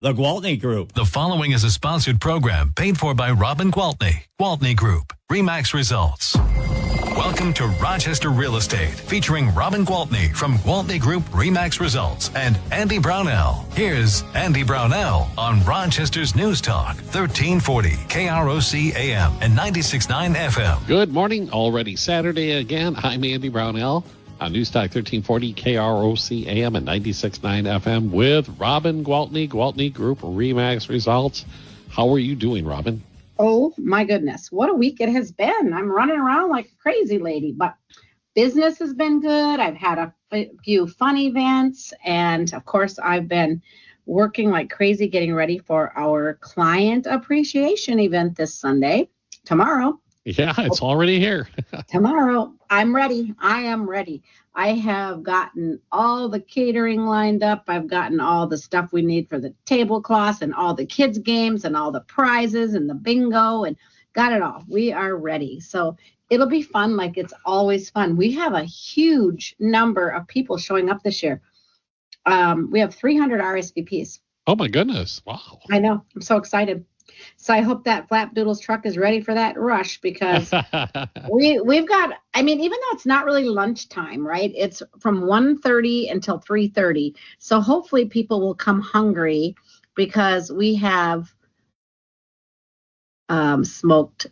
The Gwaltney Group. The following is a sponsored program paid for by Robin Gwaltney. Gwaltney Group. RE/MAX results. Welcome to Rochester Real Estate, featuring Robin Gwaltney from Gwaltney Group RE/MAX Results and Andy Brownell. Here's Andy Brownell on Rochester's News Talk, 1340 KROC AM and 96.9 FM. Good morning. Already Saturday again. I'm Andy Brownell on News Talk 1340 KROC AM and 96.9 FM with Robin Gwaltney, Gwaltney Group RE/MAX Results. How are you doing, Robin? Oh, my goodness. What a week it has been. I'm running around like a crazy lady, but business has been good. I've had a few fun events, and of course, I've been working like crazy getting ready for our client appreciation event this Sunday, tomorrow. Yeah, it's already here. Tomorrow, I'm ready. I am ready. I have gotten all the catering lined up. I've gotten all the stuff we need for the tablecloths and all the kids' games and all the prizes and the bingo and got it all. We are ready. So it'll be fun like it's always fun. We have a huge number of people showing up this year. We have 300 RSVPs. Oh, my goodness. Wow. I know. I'm so excited. So I hope that Flapdoodles truck is ready for that rush because we've got, I mean, even though it's not really lunchtime, right? It's from 1:30 until 3:30. So hopefully people will come hungry because we have smoked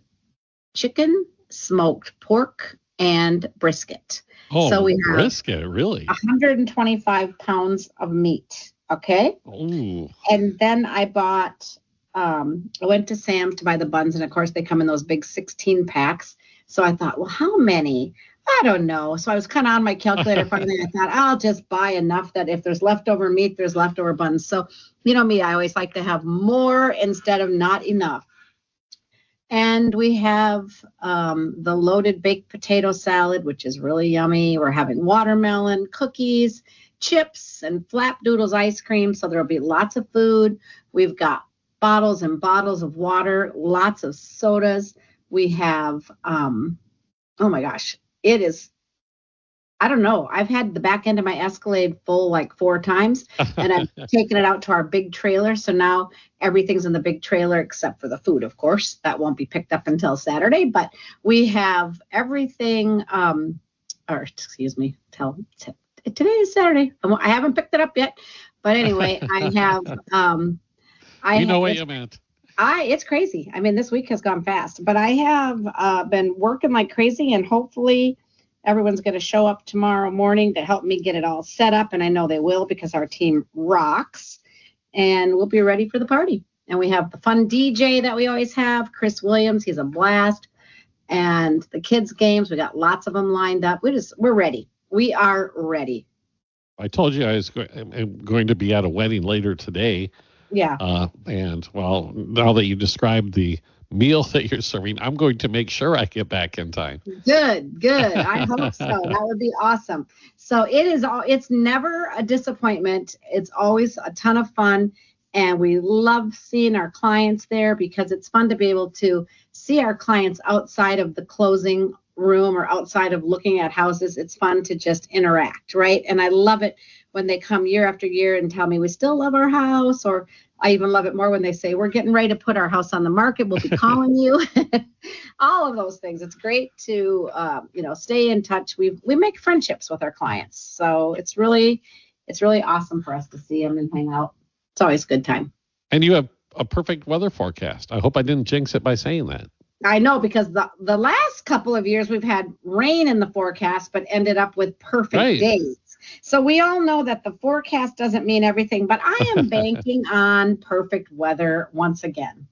chicken, smoked pork, and brisket. Oh, so we have brisket, really? 125 pounds of meat. Okay. Ooh. And then I bought, I went to Sam's to buy the buns, and of course they come in those big 16 packs. So I thought, well, how many? I don't know. So I was kind of on my calculator. Finally, I thought I'll just buy enough that if there's leftover meat, there's leftover buns. So, you know me, I always like to have more instead of not enough. And we have the loaded baked potato salad, which is really yummy. We're having watermelon, cookies, chips, and Flapdoodles ice cream. So there'll be lots of food. We've got bottles and bottles of water, lots of sodas. We have, oh my gosh, it is, I don't know. I've had the back end of my Escalade full like 4 times, and I've taken it out to our big trailer. So now everything's in the big trailer except for the food, of course. That won't be picked up until Saturday, but we have everything, today is Saturday. I haven't picked it up yet, but anyway, I have, what you meant. It's crazy. I mean, this week has gone fast, but I have been working like crazy, and hopefully everyone's going to show up tomorrow morning to help me get it all set up. And I know they will because our team rocks, and we'll be ready for the party. And we have the fun DJ that we always have, Chris Williams. He's a blast. And the kids' games, we got lots of them lined up. We're ready. We are ready. I told you I'm going to be at a wedding later today. Yeah. And well, now that you described the meal that you're serving, I'm going to make sure I get back in time. Good. I hope so. That would be awesome. So it's never a disappointment. It's always a ton of fun. And we love seeing our clients there because it's fun to be able to see our clients outside of the closing room or outside of looking at houses. It's fun to just interact, right? And I love it when they come year after year and tell me we still love our house, or I even love it more when they say we're getting ready to put our house on the market. We'll be calling you. All of those things. It's great to stay in touch. We make friendships with our clients, so it's really awesome for us to see them and hang out. It's always a good time. And you have a perfect weather forecast. I hope I didn't jinx it by saying that. I know, because the last couple of years we've had rain in the forecast, but ended up with perfect days. So we all know that the forecast doesn't mean everything, but I am banking on perfect weather once again.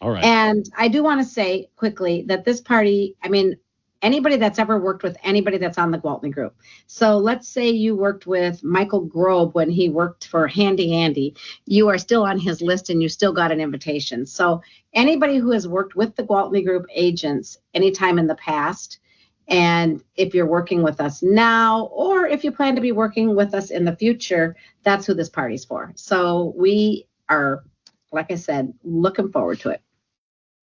All right. And I do want to say quickly that this party, I mean, anybody that's ever worked with anybody that's on the Gwaltney Group. So let's say you worked with Michael Grobe when he worked for Handy Andy. You are still on his list and you still got an invitation. So anybody who has worked with the Gwaltney Group agents anytime in the past, and if you're working with us now, or if you plan to be working with us in the future, that's who this party's for. So we are, like I said, looking forward to it.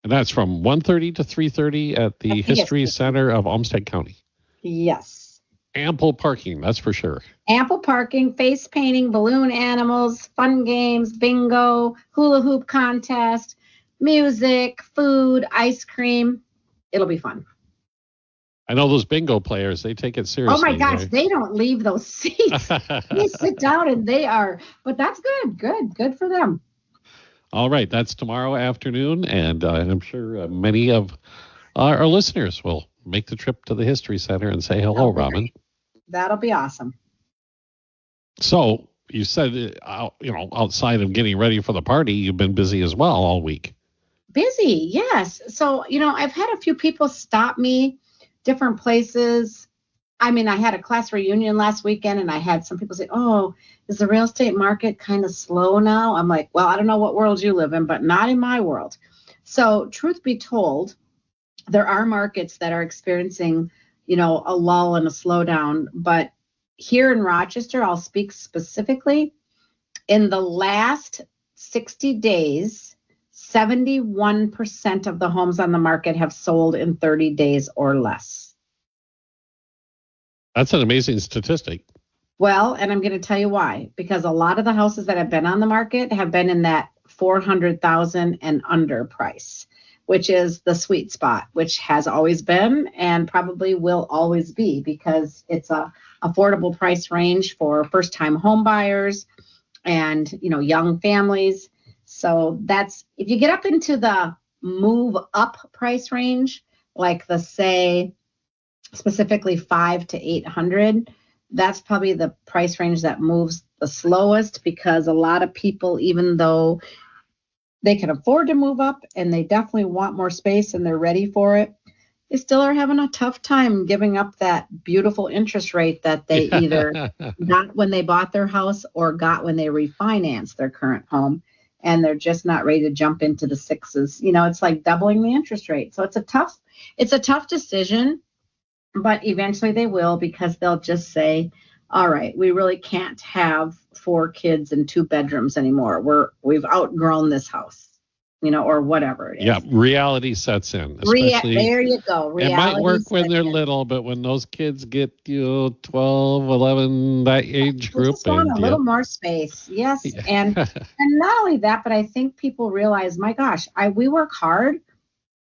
And that's from 1:30 to 3:30 at the History Center of Olmsted County. Yes. Ample parking, that's for sure. Ample parking, face painting, balloon animals, fun games, bingo, hula hoop contest, music, food, ice cream. It'll be fun. I know those bingo players, they take it seriously. Oh my gosh, they don't leave those seats. They sit down and but that's good for them. All right, that's tomorrow afternoon, and I'm sure many of our listeners will make the trip to the History Center and say hello, Robin. That'll be awesome. So you said, outside of getting ready for the party, you've been busy as well all week. Busy, yes. So, I've had a few people stop me, different places. I mean, I had a class reunion last weekend, and I had some people say, oh, is the real estate market kind of slow now? I'm like, well, I don't know what world you live in, but not in my world. So truth be told, there are markets that are experiencing, a lull and a slowdown. But here in Rochester, I'll speak specifically. In the last 60 days, 71% of the homes on the market have sold in 30 days or less. That's an amazing statistic. Well, and I'm going to tell you why. Because a lot of the houses that have been on the market have been in that $400,000 and under price, which is the sweet spot, which has always been and probably will always be, because it's a affordable price range for first-time home buyers and, young families. So that's, if you get up into the move up price range, like say specifically 500 to 800, that's probably the price range that moves the slowest, because a lot of people, even though they can afford to move up and they definitely want more space and they're ready for it, they still are having a tough time giving up that beautiful interest rate that they either got when they bought their house or got when they refinanced their current home. And they're just not ready to jump into the sixes. It's like doubling the interest rate. So it's a tough decision, but eventually they will, because they'll just say, all right, we really can't have 4 kids and 2 bedrooms anymore. We've outgrown this house, or whatever it is. Yeah, reality sets in. There you go. Reality, it might work when they're little, but when those kids get 12, 11, that age group, just want a little more space. Yes, yeah. and not only that, but I think people realize, my gosh, we work hard.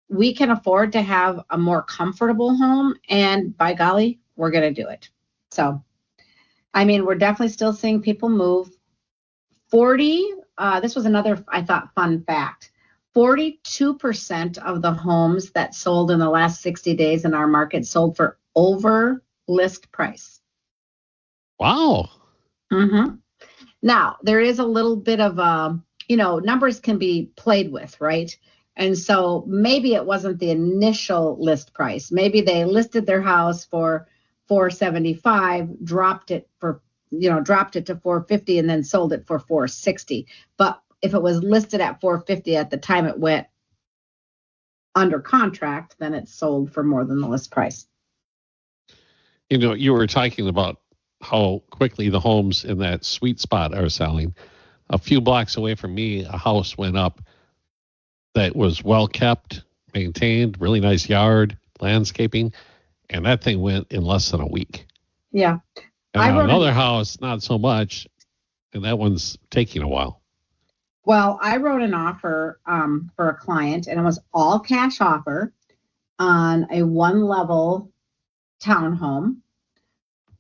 We can afford to have a more comfortable home, and by golly, we're going to do it. So, I mean, we're definitely still seeing people move. This was another, I thought, fun fact. 42% of the homes that sold in the last 60 days in our market sold for over list price. Wow. Mm-hmm. Now, there is a little bit of, numbers can be played with, right? And so maybe it wasn't the initial list price. Maybe they listed their house for $475, dropped it to $450, and then sold it for $460. But if it was listed at $450 at the time it went under contract, then it sold for more than the list price. You were talking about how quickly the homes in that sweet spot are selling. A few blocks away from me, a house went up that was well kept, maintained, really nice yard, landscaping, and that thing went in less than a week. Yeah. And another house, not so much, and that one's taking a while. Well, I wrote an offer for a client, and it was all cash offer on a 1-level townhome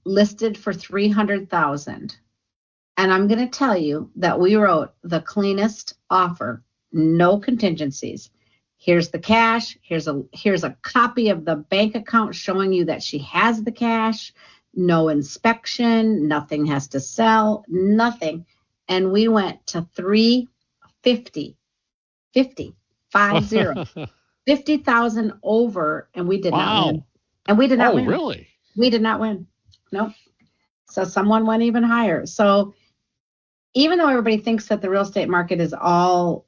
listed for $300,000. And I'm going to tell you that we wrote the cleanest offer, no contingencies. Here's the cash. Here's a copy of the bank account showing you that she has the cash. No inspection. Nothing has to sell. Nothing. And we went to $350. 50,000 over, and we did not win. And we did not win. Oh, really? We did not win. Nope. So someone went even higher. So even though everybody thinks that the real estate market is all,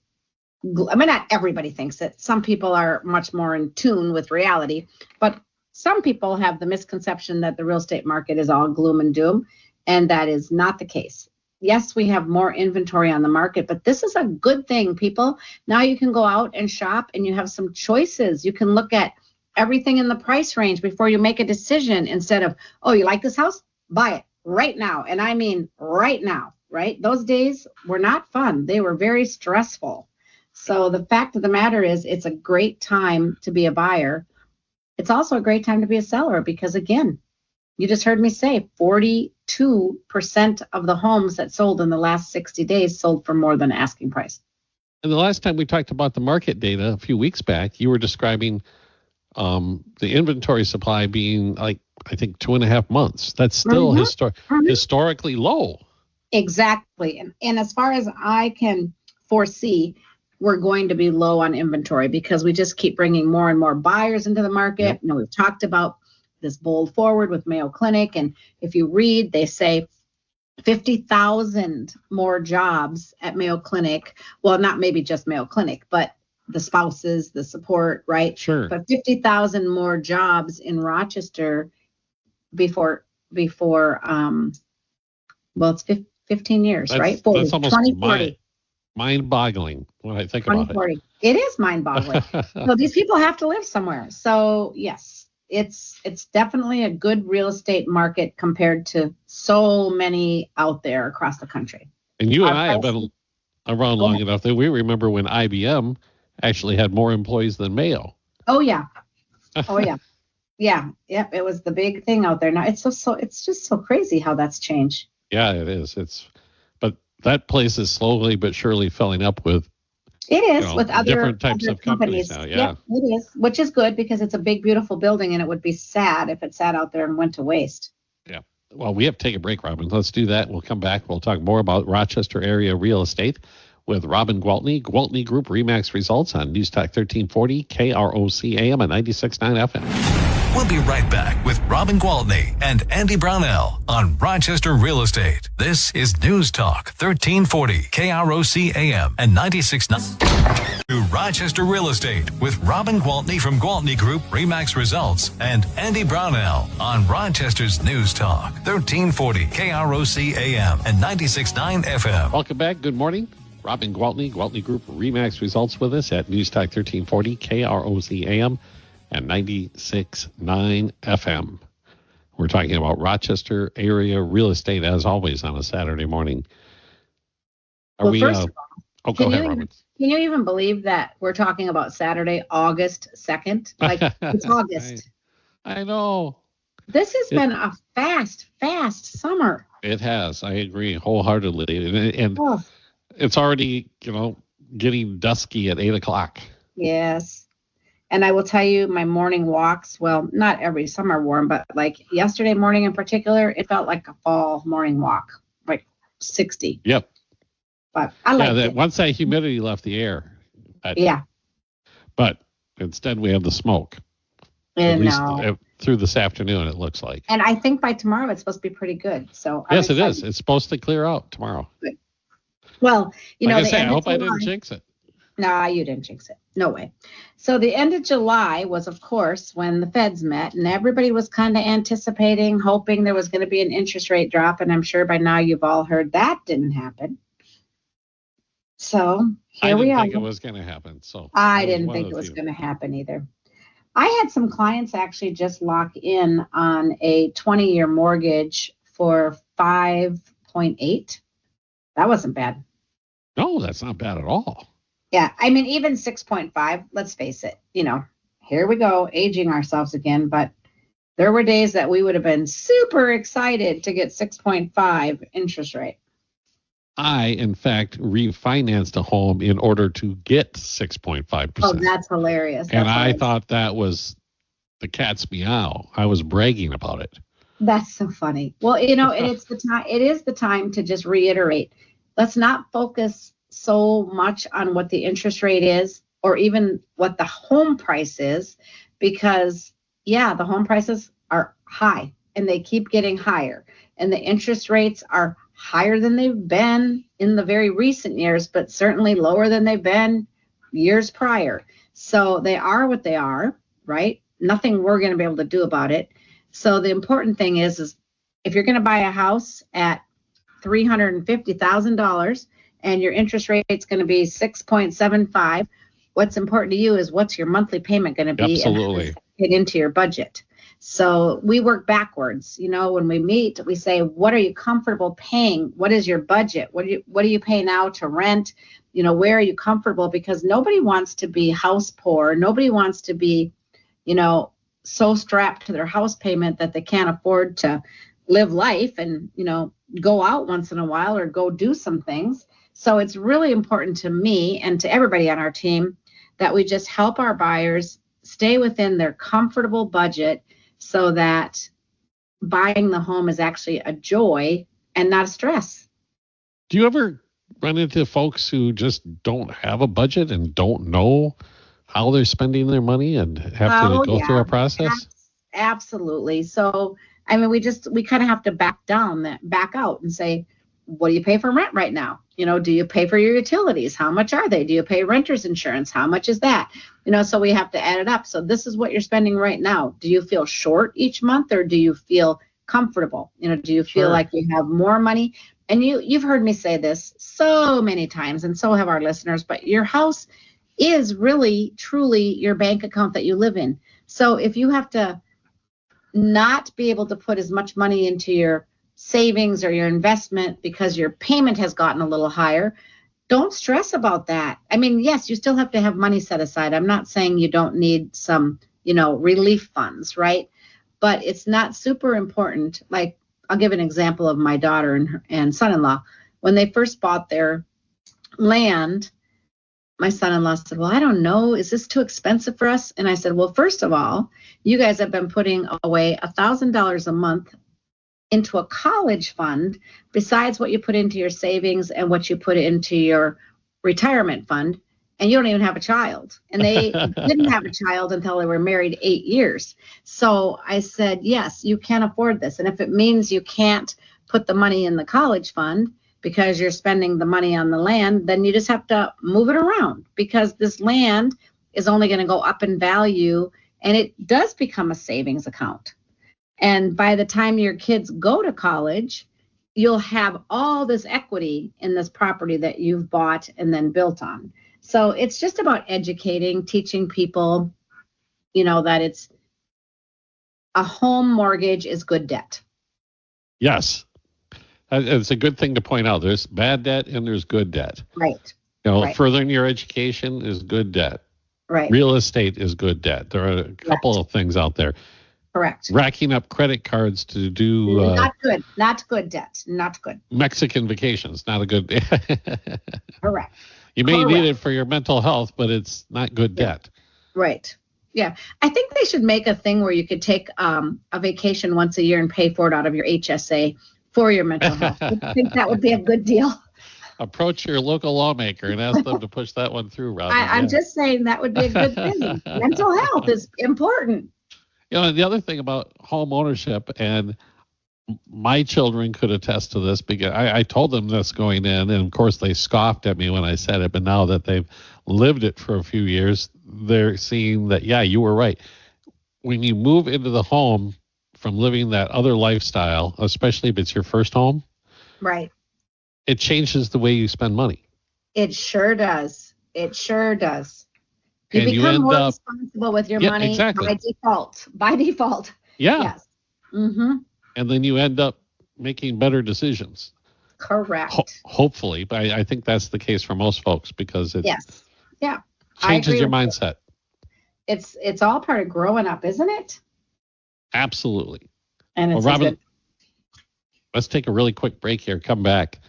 not everybody thinks it. Some people are much more in tune with reality, but some people have the misconception that the real estate market is all gloom and doom, and that is not the case. Yes, we have more inventory on the market, but this is a good thing, people. Now you can go out and shop, and you have some choices. You can look at everything in the price range before you make a decision, instead of, oh, you like this house? Buy it right now. And I mean right now, right? Those days were not fun. They were very stressful. So the fact of the matter is, it's a great time to be a buyer. It's also a great time to be a seller because, again, you just heard me say 42% of the homes that sold in the last 60 days sold for more than asking price. And the last time we talked about the market data a few weeks back, you were describing the inventory supply being like, I think, 2.5 months. That's still historically low. Exactly. And as far as I can foresee, we're going to be low on inventory because we just keep bringing more and more buyers into the market. Yep. You know, we've talked about this bold forward with Mayo Clinic. And if you read, they say 50,000 more jobs at Mayo Clinic. Well, not maybe just Mayo Clinic, but the spouses, the support, right? Sure. But 50,000 more jobs in Rochester before well, it's 15 years, right? 40, that's almost 2040. Mind-boggling when I think about it. It is mind-boggling. So these people have to live somewhere. So yes, it's definitely a good real estate market compared to so many out there across the country. And you and I have been around long enough that we remember when IBM actually had more employees than Mayo. Oh yeah. Oh yeah. Yeah. Yep. It was the big thing out there. Now it's it's just so crazy how that's changed. Yeah, it is. But that place is slowly but surely filling up with with other different types of companies now. Yeah. Yep, it is, which is good because it's a big, beautiful building, and it would be sad if it sat out there and went to waste. Yeah. Well, we have to take a break, Robin. Let's do that. We'll come back. We'll talk more about Rochester area real estate with Robin Gwaltney, Gwaltney Group RE/MAX results on News Talk 1340, KROC AM and 96.9 FM. We'll be right back with Robin Gwaltney and Andy Brownell on Rochester Real Estate. This is News Talk 1340, KROC AM and 96.9. To Rochester Real Estate with Robin Gwaltney from Gwaltney Group RE/MAX results and Andy Brownell on Rochester's News Talk 1340, KROC AM and 96.9 FM. Welcome back. Good morning. Robin Gwaltney, Gwaltney Group RE/MAX results with us at News Talk 1340, KROC AM and 96.9 FM. We're talking about Rochester area real estate, as always, on a Saturday morning. First of all, go ahead, Robin. Can you even believe that we're talking about Saturday, August 2nd? Like, it's August. I know. This has been a fast summer. It has. I agree wholeheartedly. And it's already, getting dusky at 8 o'clock. Yes. And I will tell you, my morning walks, well, not every summer warm, but like yesterday morning in particular, it felt like a fall morning walk, like 60. Yep. But I like it. Once that humidity left the air. Yeah. But instead we have the smoke. At least through this afternoon, it looks like. And I think by tomorrow it's supposed to be pretty good. So yes, it is. It's supposed to clear out tomorrow. Good. Well, I hope I didn't jinx it. No, you didn't jinx it. No way. So the end of July was, of course, when the Feds met, and everybody was kind of anticipating, hoping there was going to be an interest rate drop. And I'm sure by now you've all heard that didn't happen. So here we are. I didn't think it was going to happen. I didn't think it was going to happen either. I had some clients actually just lock in on a 20-year mortgage for 5.8. That wasn't bad. No, that's not bad at all. Yeah, I mean, even 6.5, let's face it, here we go, aging ourselves again. But there were days that we would have been super excited to get 6.5 interest rate. I, in fact, refinanced a home in order to get 6.5%. Oh, that's hilarious. I thought that was the cat's meow. I was bragging about it. That's so funny. Well, and it's the time. It is the time to just reiterate. Let's not focus so much on what the interest rate is or even what the home price is, because the home prices are high and they keep getting higher, and the interest rates are higher than they've been in the very recent years, but certainly lower than they've been years prior. So they are what they are, right? Nothing we're going to be able to do about it. So the important thing is if you're going to buy a house at $350,000 and your interest rate is going to be 6.75, what's important to you is what's your monthly payment going to be? Absolutely. fit into your budget. So we work backwards. When we meet, we say, what are you comfortable paying? What is your budget? What do you pay now to rent? Where are you comfortable? Because nobody wants to be house poor. Nobody wants to be, so strapped to their house payment that they can't afford to live life and, go out once in a while or go do some things. So it's really important to me and to everybody on our team that we just help our buyers stay within their comfortable budget so that buying the home is actually a joy and not a stress. Do you ever run into folks who just don't have a budget and don't know how they're spending their money and have to go through a process? Absolutely. So, we kind of have to back out and say, what do you pay for rent right now? Do you pay for your utilities? How much are they? Do you pay renter's insurance? How much is that? So we have to add it up. So this is what you're spending right now. Do you feel short each month or do you feel comfortable? Do you feel like you have more money? And you've heard me say this so many times, and so have our listeners, but your house is really, truly your bank account that you live in. So if you have to not be able to put as much money into your savings or your investment because your payment has gotten a little higher, don't stress about that. Yes, you still have to have money set aside. I'm not saying you don't need some, relief funds, right? But it's not super important. Like, I'll give an example of my daughter and son-in-law. When they first bought their land, my son-in-law said, well, I don't know, is this too expensive for us? And I said, well, first of all, you guys have been putting away $1,000 a month into a college fund besides what you put into your savings and what you put into your retirement fund, and you don't even have a child. And they didn't have a child until they were married 8 years. So I said, yes, you can afford this. And if it means you can't put the money in the college fund because you're spending the money on the land, then you just have to move it around, because this land is only going to go up in value, and it does become a savings account. And by the time your kids go to college, you'll have all this equity in this property that you've bought and then built on. So it's just about educating, teaching people, that it's a home mortgage is good debt. Yes. It's a good thing to point out. There's bad debt and there's good debt. Right. Right. Furthering your education is good debt. Right. Real estate is good debt. There are a couple of things out there. Correct. Racking up credit cards to do not good debt. Not good. Mexican vacations, not a good. Correct. You may need it for your mental health, but it's not good debt. Right. Yeah. I think they should make a thing where you could take a vacation once a year and pay for it out of your HSA for your mental health. I think that would be a good deal. Approach your local lawmaker and ask them to push that one through, Robin. I'm just saying that would be a good thing. Mental health is important. The other thing about home ownership, and my children could attest to this because I told them this going in, and of course they scoffed at me when I said it, but now that they've lived it for a few years, they're seeing that, yeah, you were right. When you move into the home from living that other lifestyle, especially if it's your first home, right, it changes the way you spend money. It sure does. It sure does. You become more responsible with your money by default. By default. Yeah. Yes. Mm-hmm. And then you end up making better decisions. Correct. Hopefully. But I think that's the case for most folks because it changes your mindset. It's all part of growing up, isn't it? Absolutely. And it's Robin, let's take a really quick break here. Come back.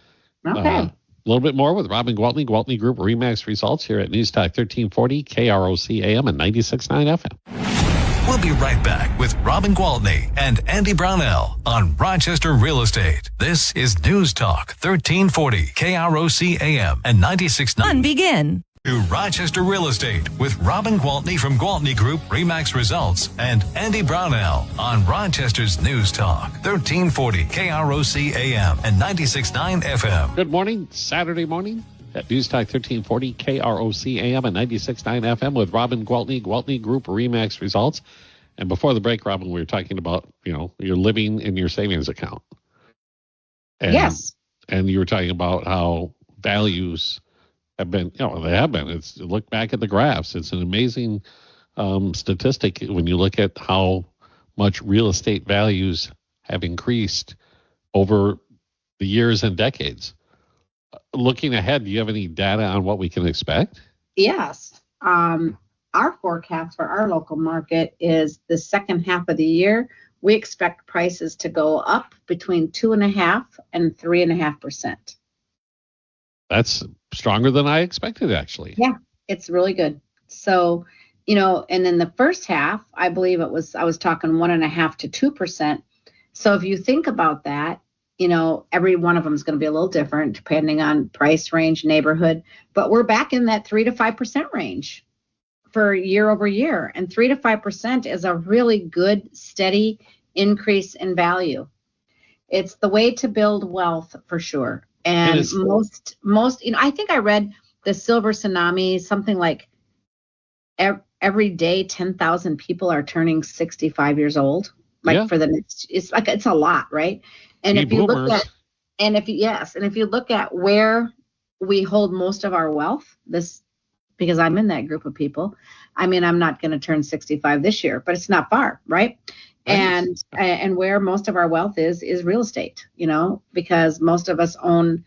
Okay. A little bit more with Robin Gwaltney, Gwaltney Group-RE results here at News Talk 1340, KROC AM and 96.9 FM. We'll be right back with Robin Gwaltney and Andy Brownell on Rochester Real Estate. This is News Talk 1340, KROC AM and 96.9. Begin. To Rochester Real Estate with Robin Gwaltney from Gwaltney Group, RE/MAX Results, and Andy Brownell on Rochester's News Talk 1340 KROC AM and 96.9 FM. Good morning, Saturday morning at News Talk 1340 KROC AM and 96.9 FM with Robin Gwaltney, Gwaltney Group RE/MAX Results. And before the break, Robin, we were talking about, you're living in your savings account. And, yes. And you were talking about how values have been, they have been. Look back at the graphs. It's an amazing statistic when you look at how much real estate values have increased over the years and decades. Looking ahead, do you have any data on what we can expect? Yes. Our forecast for our local market is the second half of the year. We expect prices to go up between 2.5% and 3.5%. That's stronger than I expected, actually. Yeah, it's really good. So, and in the first half, I believe I was talking 1.5% to 2%. So if you think about that, every one of them is going to be a little different depending on price range, neighborhood, but we're back in that 3 to 5% range for year over year. And 3 to 5% is a really good, steady increase in value. It's the way to build wealth for sure. And most, I think I read the silver tsunami, something like every day, 10,000 people are turning 65 years old. For the next, it's a lot, right? And if you look at, if you look at where we hold most of our wealth, because I'm in that group of people. I mean, I'm not going to turn 65 this year, but it's not far, right? And where most of our wealth is real estate, because most of us own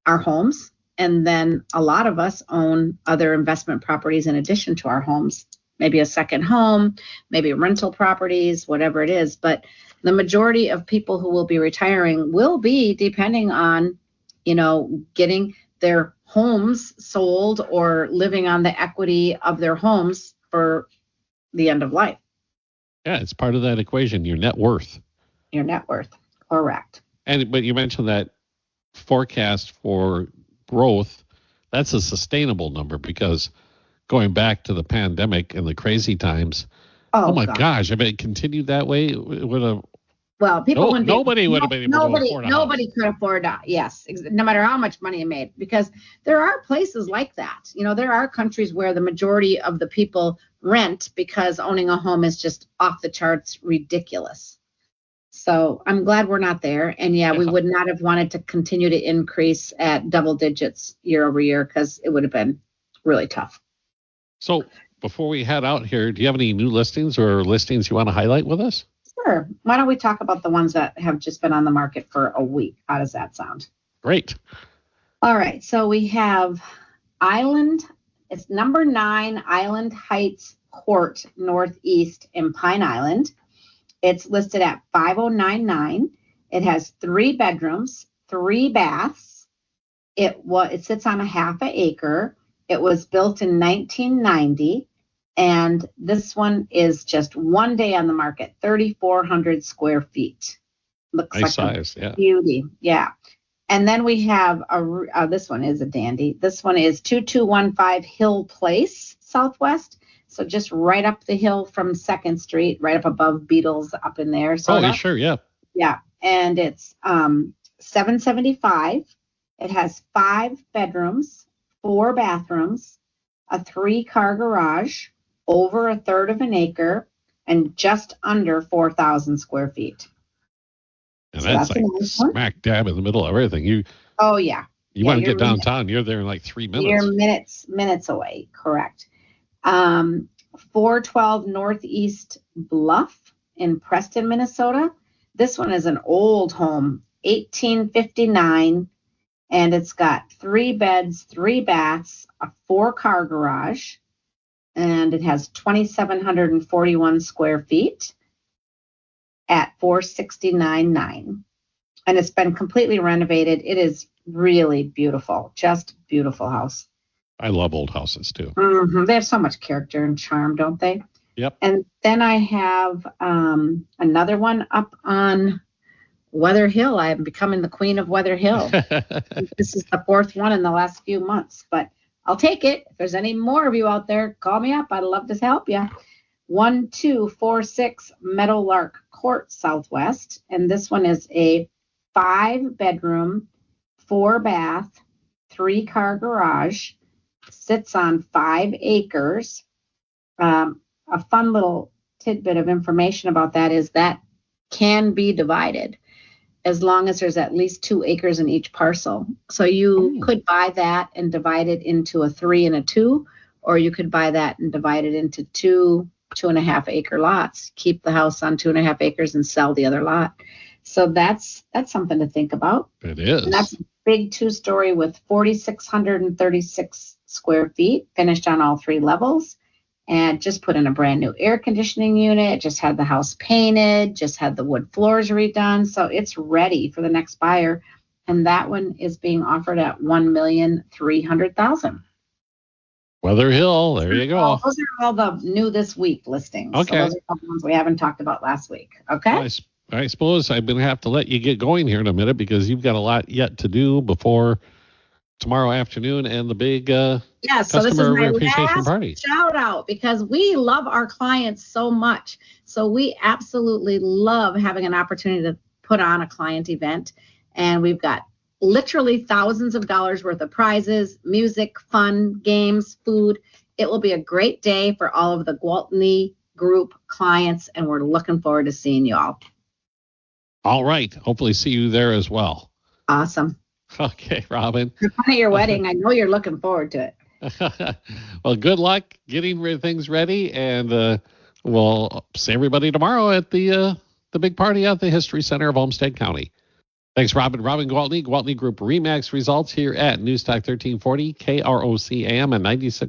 our homes, and then a lot of us own other investment properties in addition to our homes, maybe a second home, maybe rental properties, whatever it is. But the majority of people who will be retiring will be depending on, getting their homes sold or living on the equity of their homes for the end of life. Yeah, it's part of that equation, your net worth. Your net worth, correct. But you mentioned that forecast for growth, that's a sustainable number, because going back to the pandemic and the crazy times, oh my gosh, if it continued that way, it would have. Well, people wouldn't. Nobody would have been able to afford a house. Nobody could afford that. Yes, no matter how much money you made, because there are places like that. There are countries where the majority of the people rent because owning a home is just off the charts ridiculous. So I'm glad we're not there. And we would not have wanted to continue to increase at double digits year over year, because it would have been really tough. So before we head out here, do you have any new listings or listings you want to highlight with us? Sure. Why don't we talk about the ones that have just been on the market for a week? How does that sound? Great. All right. So we have Island. It's number 9 Island Heights Court Northeast in Pine Island. It's listed at $5,099. It has 3 bedrooms, 3 baths. It sits on a half an acre. It was built in 1990. And this one is just one day on the market, 3,400 square feet. Looks nice like size, yeah. Beauty, yeah. And then we have this one is a dandy. This one is 2215 Hill Place, Southwest. So just right up the hill from 2nd Street, right up above Beatles, up in there. Oh, sure, yeah. Yeah, and it's $775. It has 5 bedrooms, 4 bathrooms, a 3-car garage, over a third of an acre, and just under 4,000 square feet. And so that's like nice smack dab in the middle of everything. You want to get downtown, you're there in like 3 minutes. You're minutes away, correct. 412 Northeast Bluff in Preston, Minnesota. This one is an old home, 1859, and it's got 3 beds, 3 baths, a 4-car garage. And it has 2,741 square feet at $469,900. And it's been completely renovated. It is really beautiful, just beautiful house. I love old houses too. Mm-hmm. They have so much character and charm, don't they? Yep. And then I have another one up on Weather Hill. I am becoming the queen of Weather Hill. This is the 4th one in the last few months, but I'll take it. If there's any more of you out there, call me up. I'd love to help you. 1246 Meadowlark Court, Southwest. And this one is a 5-bedroom, 4-bath, 3-car garage. Sits on 5 acres. A fun little tidbit of information about that is that can be divided as long as there's at least 2 acres in each parcel. So you could buy that and divide it into a 3 and a 2, or you could buy that and divide it into 2.5 acre lots, keep the house on 2.5 acres and sell the other lot. So that's something to think about. It is. And that's a big 2-story with 4,636 square feet, finished on all 3 levels, and just put in a brand new air conditioning unit, just had the house painted, just had the wood floors redone. So it's ready for the next buyer. And that one is being offered at $1,300,000. Weather Hill, there you go. Those are all the new this week listings. Okay. So those are the ones we haven't talked about last week. Okay. I suppose I'm going to have to let you get going here in a minute because you've got a lot yet to do before tomorrow afternoon and the big so this is customer my appreciation last party. shout out because we love our clients so much. So we absolutely love having an opportunity to put on a client event. And we've got literally thousands of dollars worth of prizes, music, fun, games, food. It will be a great day for all of the Gwaltney Group clients, and we're looking forward to seeing you all. All right. Hopefully see you there as well. Awesome. Okay, Robin. For fun at your wedding, I know you're looking forward to it. Well, good luck getting things ready, and we'll see everybody tomorrow at the big party at the History Center of Olmsted County. Thanks, Robin. Robin Gwaltney, Gwaltney Group RE/MAX results here at News Talk 1340, KROC AM and 96.